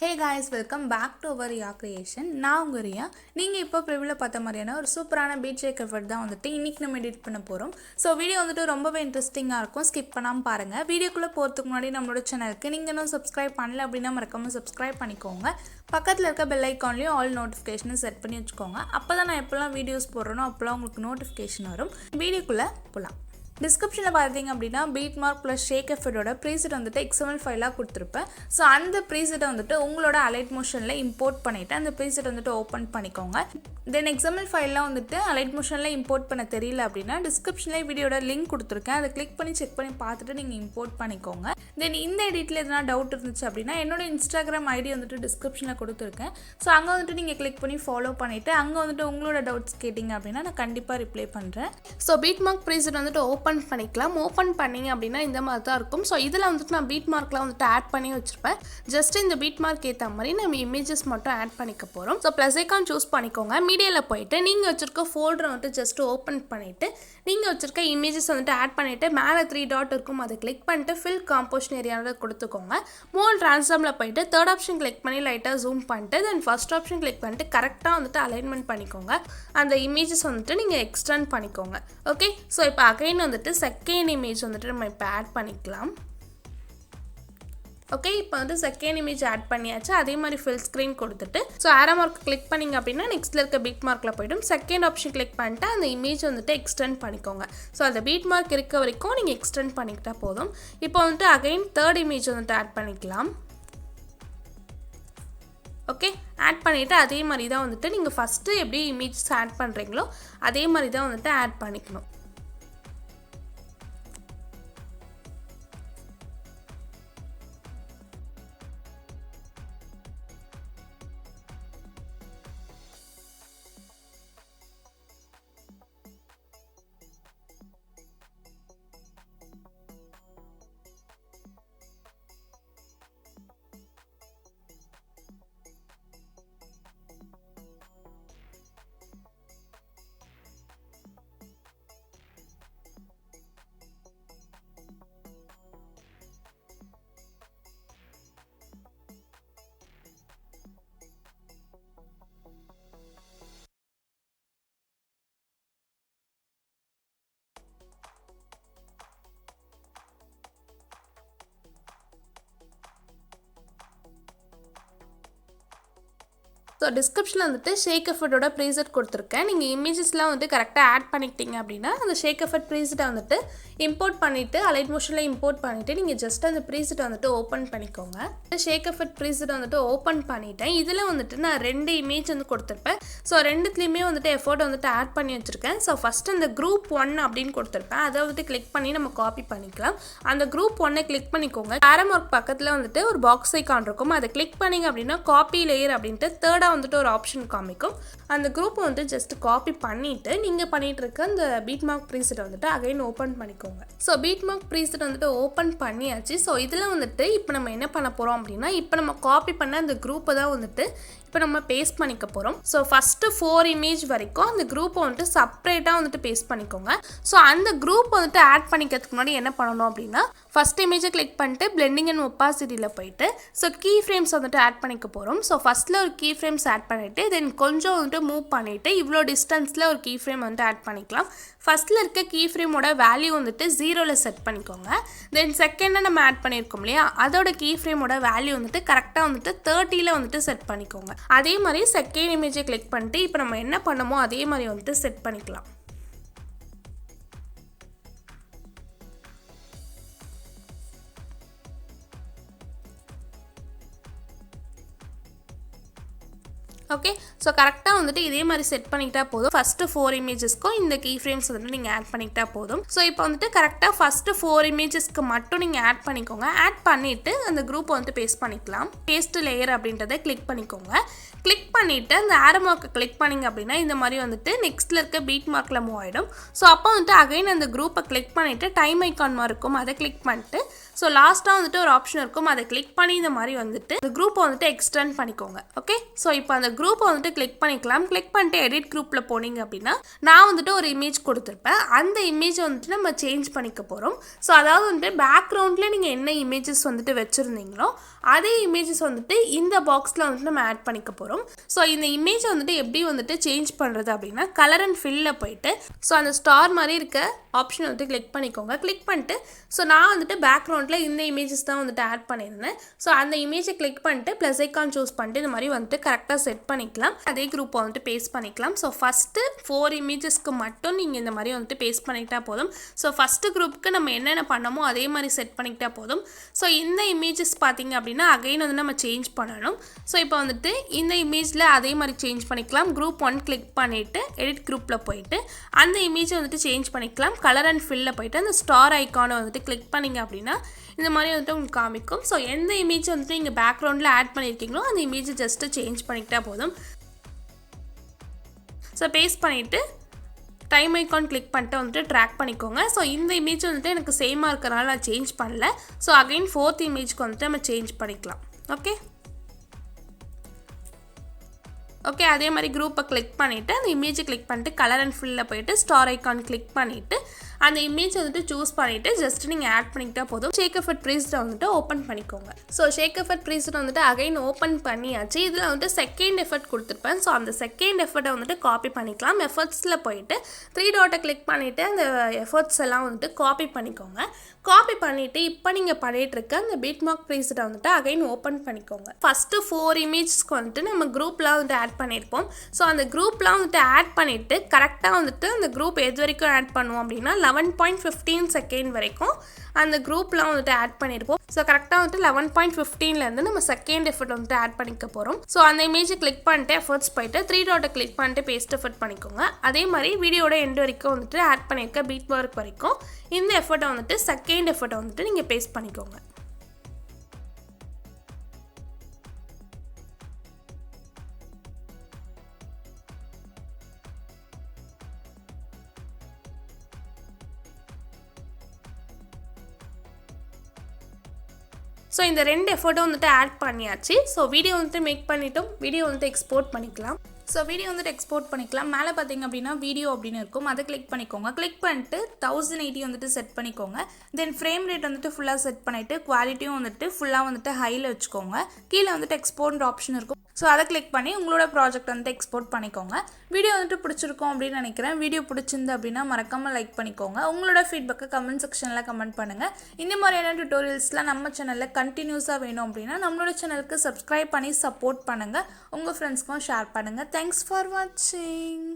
Hey guys, welcome back to our RIYA creation. நான் உங்க ரியா. நீங்க இப்போ ப்ரிவியூல பார்த்த மாதிரியான ஒரு சூப்பரான பீட் ஷேக் எஃபர்ட் தான் வந்துட்டு இன்னைக்கு நம்ம எடிட் பண்ண போறோம். சோ வீடியோ வந்துட்டு ரொம்பவே இன்ட்ரஸ்டிங்கா இருக்கும். ஸ்கிப் பண்ணாம பாருங்க. வீடியோக்குள்ள போறதுக்கு முன்னாடி நம்மளோட சேனலுக்கு நீங்க இன்னும் Subscribe பண்ணல அப்படினா மறக்காம Subscribe பண்ணிக்கோங்க. பக்கத்துல இருக்க பெல் ஐகான்லயும் ஆல் நோட்டிஃபிகேஷனை செட் பண்ணி வச்சுக்கோங்க. அப்பதான் நான் எப்பலாம் வீடியோஸ் போடுறேனோ அப்பலாம் உங்களுக்கு நோட்டிஃபிகேஷன் வரும். வீடியோக்குள்ள போலாம். Description பார்த்தீங்க அப்படினா beat mark plus shake effect ஓட preset வந்துட்டு XML ஃபைலா கொடுத்திருப்பேன். சோ அந்த preset வந்துட்டு உங்களோட alight motionல import பண்ணிட்டு அந்த preset வந்துட்டு ஓபன் பண்ணிக்கோங்க. Then XML ஃபைல்ல வந்துட்டு alight motionல import பண்ண தெரியல அப்படினா descriptionல வீடியோட லிங்க் கொடுத்திருக்கேன். அதை click பண்ணி செக் பண்ணி பார்த்துட்டு நீங்க import பண்ணிக்கோங்க. Then இந்த எடிட்ல எதனா டவுட் இருந்துச்சு அப்படினா என்னோட Instagram ID வந்துட்டு descriptionல கொடுத்திருக்கேன். சோ அங்க வந்துட்டு நீங்க click பண்ணி follow பண்ணிட்டு அங்க வந்துட்டு உங்களோட டவுட்ஸ் கேட்டிங்க அப்படினா நான் கண்டிப்பா ரிப்ளை பண்றேன். சோ beat mark preset வந்துட்டு ஓபன் பண்ணிக்கலாம். ஓபன் பண்ணீங்க அப்படினா இந்த மாதிரி தான் இருக்கும். சோ இதல வந்துட்டு நான் பீட் மார்க்ல வந்துட்டு ஆட் பண்ணி வச்சிருப்பேன். ஜஸ்ட் இந்த பீட் மார்க் ஏத்த மாதிரி நம்ம இமேजेस மட்டும் ஆட் பண்ணிக்க போறோம். சோ ப்ளஸ் ஐகான் चूஸ் பண்ணிக்கோங்க. மீடியால போய்ட்டு நீங்க வச்சிருக்க ஃபோல்டர் வந்துட்டு ஜஸ்ட் ஓபன் பண்ணிட்டு நீங்க வச்சிருக்க இமேजेस வந்துட்டு ஆட் பண்ணிட்டு மேல 3 டாட் இருக்கும் அதை கிளிக் பண்ணிட்டு fill composition ஏரியால கொடுத்துக்கோங்க. மோல் ட்ரான்ஸ்ஃபார்ம்ல போய்ட்டு தேர்ட் ஆப்ஷன் கிளிக் பண்ணி லைட்டா ஜூம் பண்ணிட்டு தென் ஃபர்ஸ்ட் ஆப்ஷன் கிளிக் பண்ணிட்டு கரெக்ட்டா வந்துட்டு அலைன்மென்ட் பண்ணிக்கோங்க. அந்த இமேजेस வந்துட்டு நீங்க எக்ஸ்டெண்ட் பண்ணிக்கோங்க. ஓகே சோ இப்போ அகைன் வந்துட்டு செகண்ட் இமேஜ் வந்துட்டு நம்ம இப்போ ஆட் பண்ணிக்கலாம். ஓகே இப்போ வந்து செகண்ட் இமேஜ் ஆட் பண்ணியாச்சு. அதே மாதிரி fill screen கொடுத்துட்டு சோ arrow mark கிளிக் பண்ணீங்க அப்படினா நெக்ஸ்ட்ல இருக்க பீட் மார்க்ல போய்டும் செகண்ட் ஆப்ஷன் கிளிக் பண்ணிட்டு அந்த இமேஜ் வந்துட்டு எக்ஸ்டெண்ட் பண்ணிக்கோங்க. சோ அந்த பீட் மார்க் இருக்க வரைக்கும் நீங்க எக்ஸ்டெண்ட் பண்ணிக்கிட்டா போதும். இப்போ வந்துட்டு அகைன் தேர்ட் இமேஜ் வந்துட்டு ஆட் பண்ணிக்கலாம். ஓகே ஆட் பண்ணிட்டு அதே மாதிரி தான் வந்துட்டு நீங்க ஃபர்ஸ்ட் எப்படி இமேஜஸ் ஆட் பண்றீங்களோ அதே மாதிரி தான் வந்துட்டு ஆட் பண்ணிக்கணும். ஸோ டிஸ்கிரிப்ஷனில் வந்துட்டு ஷேக் எஃபர்ட்டோட ப்ரீசெட் கொடுத்துருக்கேன். நீங்கள் இமேஜஸ்லாம் வந்துட்டு கரெக்டாக ஆட் பண்ணிக்கிட்டீங்க அப்படின்னா அந்த ஷேக் எஃபர்ட் ப்ரீசெட்டை வந்துட்டு இம்போர்ட் பண்ணிவிட்டு அலைட் மோஷனில் இம்போர்ட் பண்ணிவிட்டு நீங்கள் ஜஸ்ட் அந்த ப்ரீசெட்டை வந்துட்டு ஓப்பன் பண்ணிக்கோங்க. ஷேக் எஃபர்ட் ப்ரீசெட்டை வந்துட்டு ஓப்பன் பண்ணிட்டேன். இதில் வந்துட்டு நான் 2 இமேஜ் வந்து கொடுத்துருப்பேன். ஸோ ரெண்டுத்துலேயுமே வந்துட்டு எஃபர்ட் வந்துட்டு ஆட் பண்ணி வச்சுருக்கேன். ஸோ ஃபஸ்ட்டு அந்த குரூப் 1 அப்படின்னு கொடுத்துருப்பேன். அதை வந்துட்டு கிளிக் பண்ணி நம்ம காப்பி பண்ணிக்கலாம். அந்த குரூப் 1 கிளிக் பண்ணிக்கோங்க. arrow mark பக்கத்தில் வந்துட்டு ஒரு பாக்ஸ் ஐகான் இருக்கும். அதை கிளிக் பண்ணிங்க அப்படின்னா காப்பி லேயர் அப்படின்ட்டு தேர்டாக வந்துட்டு ஒரு ஆப்ஷன் காமிக்கும். அந்த குரூப்பை வந்து ஜஸ்ட் காப்பி பண்ணிட்டு நீங்கள் பண்ணிட்டு இருக்க அந்த பீட் மார்க் ப்ரீசெட் வந்துட்டு அகைன் ஓப்பன் பண்ணிக்கோங்க. ஸோ பீட் மார்க் ப்ரீசெட் வந்துட்டு ஓப்பன் பண்ணியாச்சு. ஸோ இதில் வந்துட்டு இப்போ நம்ம என்ன பண்ண போகிறோம் அப்படின்னா இப்போ நம்ம காப்பி பண்ண அந்த குரூப்பை தான் வந்துட்டு இப்போ நம்ம பேஸ்ட் பண்ணிக்க போகிறோம். ஸோ ஃபஸ்ட்டு 4 இமேஜ் வரைக்கும் அந்த குரூப்பை வந்துட்டு செப்பரேட்டாக வந்துட்டு பேஸ்ட் பண்ணிக்கோங்க. ஸோ அந்த குரூப் வந்துட்டு ஆட் பண்ணிக்கிறதுக்கு முன்னாடி என்ன பண்ணணும் அப்படின்னா ஃபஸ்ட் இமேஜை கிளிக் பண்ணிட்டு பிளெண்டிங் அண்ட் ஒப்பாசிட்டியில் போயிட்டு ஸோ கீ ஃப்ரேம்ஸ் வந்துட்டு ஆட் பண்ணிக்க போகிறோம். ஸோ ஃபஸ்ட்டில் ஒரு கீ ஃப்ரேம்ஸ் ஆட் பண்ணிவிட்டு தென் கொஞ்சம் வந்துட்டு மூவ் பண்ணிவிட்டு இவ்வளோ டிஸ்டன்ஸில் ஒரு கீ ஃப்ரேம் வந்துட்டு ஆட் பண்ணிக்கலாம். ஃபஸ்ட்டில் இருக்க கீ ஃப்ரேமோட வேல்யூ வந்துட்டு 0ல் செட் பண்ணிக்கோங்க. தென் செகண்டாக நம்ம ஆட் பண்ணியிருக்கோம் இல்லையா அதோட கீ ஃப்ரேமோட வேல்யூ வந்துட்டு கரெக்டாக வந்துட்டு 30ல் வந்துட்டு செட் பண்ணிக்கோங்க. அதே மாதிரி செகண்ட் இமேஜை கிளிக் பண்ணிட்டு இப்போ நம்ம என்ன பண்ணமோ அதே மாதிரி வந்துட்டு செட் பண்ணிக்கலாம். ஓகே ஸோ கரெக்டாக வந்துட்டு இதே மாதிரி செட் பண்ணிக்கிட்டா போதும். ஃபஸ்ட்டு 4 இமேஜஸ்க்கும் இந்த கீ ஃப்ரேம்ஸ் வந்துட்டு நீங்கள் ஆட் பண்ணிக்கிட்டா போதும். ஸோ இப்போ வந்துட்டு கரெக்டாக ஃபஸ்ட்டு 4 இமேஜஸ்க்கு மட்டும் நீங்கள் ஆட் பண்ணிக்கோங்க. ஆட் பண்ணிவிட்டு அந்த குரூப்பை வந்துட்டு பேஸ்ட் பண்ணிக்கலாம். பேஸ்ட் லேயர் அப்படின்றத கிளிக் பண்ணிக்கோங்க. கிளிக் பண்ணிவிட்டு அந்த arrow mark கிளிக் பண்ணிங்க அப்படின்னா இந்த மாதிரி வந்துட்டு நெக்ஸ்ட்டில் இருக்க பீட் மார்க்கில் மூவ் ஆகிடும். ஸோ அப்போ வந்துட்டு அகைன் அந்த குரூப்பை கிளிக் பண்ணிவிட்டு டைம் ஐக்கான் இருக்கும் அதை கிளிக் பண்ணிட்டு ஸோ லாஸ்ட்டாக வந்துட்டு ஒரு ஆப்ஷன் இருக்கும், அதை கிளிக் பண்ணி இந்த மாதிரி வந்துட்டு அந்த குரூப்பை வந்துட்டு எக்ஸ்டெண்ட் பண்ணிக்கோங்க. ஓகே, ஸோ இப்போ அந்த குரூப்பை வந்துட்டு கிளிக் பண்ணிக்கலாம். கிளிக் பண்ணிட்டு எடிட் குரூப்பில் போனீங்க அப்படின்னா நான் வந்துட்டு ஒரு இமேஜ் கொடுத்துருப்பேன். அந்த இமேஜை வந்துட்டு நம்ம சேஞ்ச் பண்ணிக்க போகிறோம். ஸோ அதாவது வந்துட்டு பேக்ரவுண்டில் நீங்கள் என்ன இமேஜஸ் வந்துட்டு வச்சுருந்தீங்களோ அதே இமேஜஸ் வந்துட்டு இந்த பாக்ஸில் வந்துட்டு நம்ம ஆட் பண்ணிக்க போகிறோம். ஸோ இந்த இமேஜை வந்துட்டு எப்படி வந்துட்டு சேஞ்ச் பண்ணுறது அப்படின்னா கலர் அண்ட் ஃபில்லில் போயிட்டு ஸோ அந்த ஸ்டார் மாதிரி இருக்க ஆப்ஷன் வந்துட்டு கிளிக் பண்ணிக்கோங்க. கிளிக் பண்ணிட்டு ஸோ நான் வந்துட்டு பேக்ரவுண்டில் இந்த இமேஜஸ் தான் வந்துட்டு ஆட் பண்ணியிருந்தேன். ஸோ அந்த இமேஜை கிளிக் பண்ணிட்டு ப்ளஸ் ஐக்கான் சூஸ் பண்ணிட்டு இந்த மாதிரி வந்துட்டு கரெக்டாக செட் பண்ணிக்கலாம். அதே குரூப்பை வந்துட்டு பேஸ்ட் பண்ணிக்கலாம். ஸோ ஃபஸ்ட்டு 4 இமேஜஸ்க்கு மட்டும் நீங்கள் இந்த மாதிரி வந்துட்டு பேஸ்ட் பண்ணிக்கிட்டா போதும். ஸோ ஃபஸ்ட்டு குரூப்புக்கு நம்ம என்னென்ன பண்ணமோ அதே மாதிரி செட் பண்ணிக்கிட்டா போதும். ஸோ இந்த இமேஜஸ் பார்த்தீங்க அப்படின்னா அகைன் வந்து நம்ம சேஞ்ச் பண்ணணும். ஸோ இப்போ வந்துட்டு இந்த இமேஜில் அதே மாதிரி சேஞ்ச் பண்ணிக்கலாம். குரூப் 1 கிளிக் பண்ணிவிட்டு எடிட் குரூப்பில் போயிட்டு அந்த இமேஜை வந்துட்டு சேஞ்ச் பண்ணிக்கலாம். கலர் அண்ட் ஃபில்லில் போயிட்டு அந்த ஸ்டார் ஐக்கானை வந்துட்டு கிளிக் பண்ணிங்க அப்படின்னா இந்த மாதிரி வந்துட்டு உங்களுக்கு காமிக்கும். ஸோ எந்த இமேஜ் வந்துட்டு நீங்கள் பேக்ரவுண்டில் ஆட் பண்ணியிருக்கீங்களோ அந்த இமேஜை ஜஸ்ட்டு சேஞ்ச் பண்ணிக்கிட்டா போதும். ஸோ பேஸ்ட் பண்ணிவிட்டு டைம் ஐக்கான் கிளிக் பண்ணிட்டு வந்துட்டு ட்ராக் பண்ணிக்கோங்க. ஸோ இந்த இமேஜ் வந்துட்டு எனக்கு சேமாக இருக்கிறனால நான் சேஞ்ச் பண்ணல. ஸோ அகைன் 4th இமேஜ்க்கு வந்துட்டு நம்ம சேஞ்ச் பண்ணிக்கலாம். ஓகே, அதே மாதிரி குரூப்பை கிளிக் பண்ணிவிட்டு அந்த இமேஜை கிளிக் பண்ணிட்டு கலர் அண்ட் ஃபில்லில் போயிட்டு ஸ்டார் ஐக்கான் கிளிக் பண்ணிவிட்டு அந்த இமேஜ் வந்துட்டு சூஸ் பண்ணிவிட்டு ஜஸ்ட் நீங்கள் ஆட் பண்ணிக்கிட்டா போதும். ஷேக் எஃபெக்ட் ப்ரீசெட்டை வந்துட்டு ஓப்பன் பண்ணிக்கோங்க. ஸோ ஷேக் எஃபெக்ட் ப்ரீசெட் வந்துட்டு அகைன் ஓப்பன் பண்ணியாச்சு. இதில் வந்துட்டு செகண்ட் எஃபெக்ட் கொடுத்துருப்பேன். ஸோ அந்த செகண்ட் எஃபெக்ட்டை வந்துட்டு காப்பி பண்ணிக்கலாம். எஃபெக்ட்ஸில் போயிட்டு 3 டாட்டை கிளிக் பண்ணிவிட்டு அந்த எஃபெக்ட்ஸ் எல்லாம் வந்துட்டு காப்பி பண்ணிக்கோங்க. காப்பி பண்ணிவிட்டு இப்போ நீங்கள் பண்ணிகிட்டு இருக்க அந்த பீட் மார்க் ப்ரீசெட்டை வந்துட்டு அகைன் ஓப்பன் பண்ணிக்கோங்க. ஃபஸ்ட்டு 4 இமேஜஸ்க்கு வந்துட்டு நம்ம குரூப்லாம் வந்துட்டு ஆட் பண்ணியிருப்போம். ஸோ அந்த குரூப்லாம் வந்துட்டு ஆட் பண்ணிவிட்டு கரெக்டாக வந்துட்டு அந்த குரூப் எது வரைக்கும் ஆட் பண்ணுவோம் அப்படின்னா 11.15 செகண்ட் வரைக்கும் அந்த குரூப்லாம் வந்துட்டு ஆட் பண்ணியிருப்போம். ஸோ கரெக்டாக வந்துட்டு 11.15லேருந்து நம்ம செகண்ட் எஃபெக்ட் வந்துட்டு ஆட் பண்ணிக்க போகிறோம். ஸோ அந்த இமேஜை கிளிக் பண்ணிட்டு எஃபர்ட்ஸ் போயிட்டு 3 டாட்டை கிளிக் பண்ணிட்டு பேஸ்ட் எஃபெக்ட் பண்ணிக்கோங்க. அதே மாதிரி வீடியோட எண்டு வரைக்கும் வந்துட்டு ஆட் பண்ணியிருக்க பீட் மார்க் வரைக்கும் இந்த எஃபெக்ட்டை வந்துட்டு செகண்ட் எஃபெக்ட்டை வந்துட்டு நீங்கள் பேஸ்ட் பண்ணிக்கோங்க. ஸோ இந்த 2 எஃபர்ட்டும் வந்துட்டு ஆட் பண்ணியாச்சு. ஸோ வீடியோ வந்துட்டு மேக் பண்ணிட்டோம். வீடியோ வந்துட்டு எக்ஸ்போர்ட் பண்ணிக்கலாம். ஸோ வீடியோ வந்துட்டு எக்ஸ்போர்ட் பண்ணிக்கலாம். மேலே பார்த்தீங்க அப்படின்னா வீடியோ அப்படின்னு இருக்கும், அதை கிளிக் பண்ணிக்கோங்க. கிளிக் பண்ணிட்டு 1080 வந்துட்டு செட் பண்ணிக்கோங்க. தென் ஃப்ரேம் ரேட் வந்துட்டு ஃபுல்லாக செட் பண்ணிவிட்டு குவாலிட்டியும் வந்துட்டு ஃபுல்லாக வந்துட்டு ஹையில் வச்சுக்கோங்க. கீழே வந்துட்டு எக்ஸ்போர்ட் ஆப்ஷன் இருக்கும். ஸோ அதை கிளிக் பண்ணி உங்களோட ப்ராஜெக்ட் வந்துட்டு எக்ஸ்போர்ட் பண்ணிக்கோங்க. வீடியோ வந்துட்டு பிடிச்சிருக்கும் அப்படின்னு நினைக்கிறேன். வீடியோ பிடிச்சிருந்து அப்படின்னா மறக்காமல் லைக் பண்ணிக்கோங்க. உங்களோட ஃபீட்பேக்கை கமெண்ட் செக்ஷனில் கமெண்ட் பண்ணுங்கள். இந்த மாதிரியான டியூட்டோரியல்ஸ்லாம் நம்ம சேனலில் கண்டினியூஸாக வேணும் அப்படின்னா நம்மளோட சேனலுக்கு சப்ஸ்கிரைப் பண்ணி சப்போர்ட் பண்ணுங்கள். உங்கள் ஃப்ரெண்ட்ஸ்க்கும் ஷேர் பண்ணுங்கள். Thanks for watching.